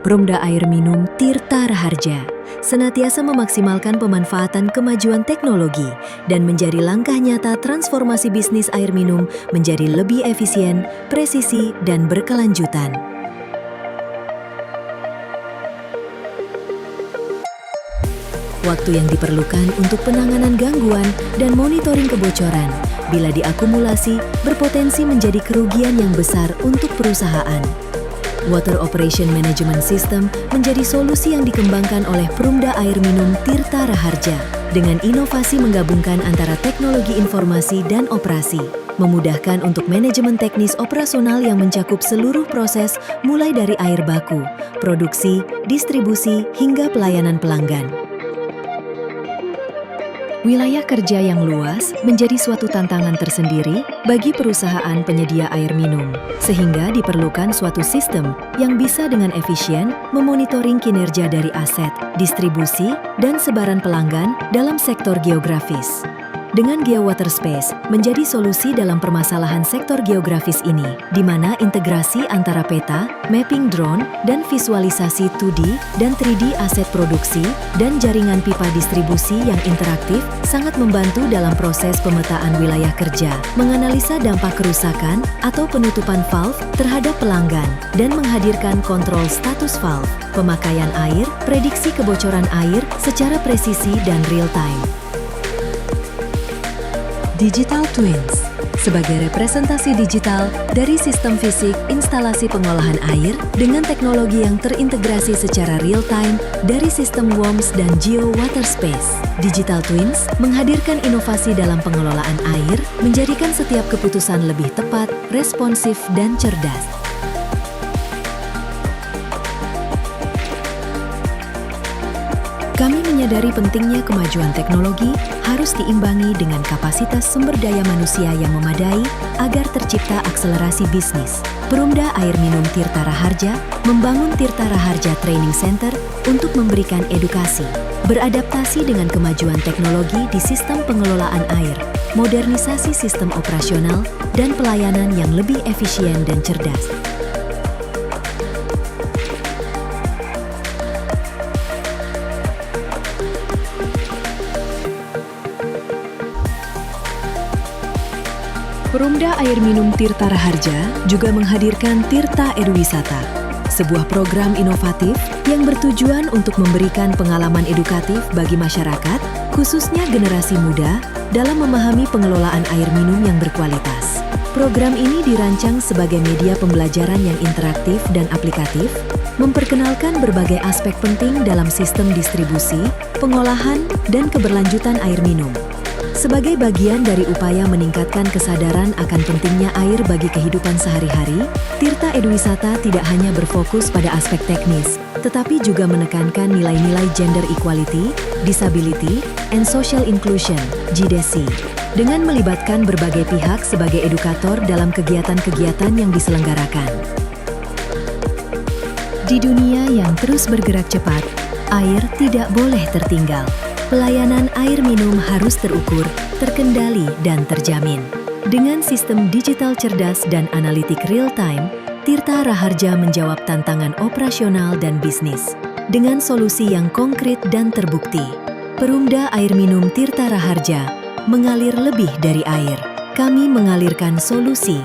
Perumda Air Minum Tirta Raharja senantiasa memaksimalkan pemanfaatan kemajuan teknologi dan menjadi langkah nyata transformasi bisnis air minum menjadi lebih efisien, presisi, dan berkelanjutan. Waktu yang diperlukan untuk penanganan gangguan dan monitoring kebocoran, bila diakumulasi, berpotensi menjadi kerugian yang besar untuk perusahaan. Water Operation Management System menjadi solusi yang dikembangkan oleh Perumda Air Minum Tirta Raharja dengan inovasi menggabungkan antara teknologi informasi dan operasi, memudahkan untuk manajemen teknis operasional yang mencakup seluruh proses mulai dari air baku, produksi, distribusi, hingga pelayanan pelanggan. Wilayah kerja yang luas menjadi suatu tantangan tersendiri bagi perusahaan penyedia air minum, sehingga diperlukan suatu sistem yang bisa dengan efisien memonitoring kinerja dari aset, distribusi, dan sebaran pelanggan dalam sektor geografis. Dengan GeoWaterspace menjadi solusi dalam permasalahan sektor geografis ini, di mana integrasi antara peta, mapping drone, dan visualisasi 2D dan 3D aset produksi dan jaringan pipa distribusi yang interaktif sangat membantu dalam proses pemetaan wilayah kerja, menganalisa dampak kerusakan atau penutupan valve terhadap pelanggan, dan menghadirkan kontrol status valve, pemakaian air, prediksi kebocoran air secara presisi dan real-time. Digital Twins sebagai representasi digital dari sistem fisik instalasi pengolahan air dengan teknologi yang terintegrasi secara real-time dari sistem WOMS dan GeoWaterspace. Digital Twins menghadirkan inovasi dalam pengelolaan air, menjadikan setiap keputusan lebih tepat, responsif, dan cerdas. Kami menyadari pentingnya kemajuan teknologi harus diimbangi dengan kapasitas sumber daya manusia yang memadai agar tercipta akselerasi bisnis. Perumda Air Minum Tirta Raharja membangun Tirta Raharja Training Center untuk memberikan edukasi, beradaptasi dengan kemajuan teknologi di sistem pengelolaan air, modernisasi sistem operasional, dan pelayanan yang lebih efisien dan cerdas. Perumda Air Minum Tirta Raharja juga menghadirkan Tirta Eduwisata, sebuah program inovatif yang bertujuan untuk memberikan pengalaman edukatif bagi masyarakat, khususnya generasi muda, dalam memahami pengelolaan air minum yang berkualitas. Program ini dirancang sebagai media pembelajaran yang interaktif dan aplikatif, memperkenalkan berbagai aspek penting dalam sistem distribusi, pengolahan, dan keberlanjutan air minum. Sebagai bagian dari upaya meningkatkan kesadaran akan pentingnya air bagi kehidupan sehari-hari, Tirta Eduwisata tidak hanya berfokus pada aspek teknis, tetapi juga menekankan nilai-nilai gender equality, disability, and social inclusion, GDC, dengan melibatkan berbagai pihak sebagai edukator dalam kegiatan-kegiatan yang diselenggarakan. Di dunia yang terus bergerak cepat, air tidak boleh tertinggal. Pelayanan air minum harus terukur, terkendali, dan terjamin. Dengan sistem digital cerdas dan analitik real-time, Tirta Raharja menjawab tantangan operasional dan bisnis dengan solusi yang konkret dan terbukti. Perumda Air Minum Tirta Raharja mengalir lebih dari air. Kami mengalirkan solusi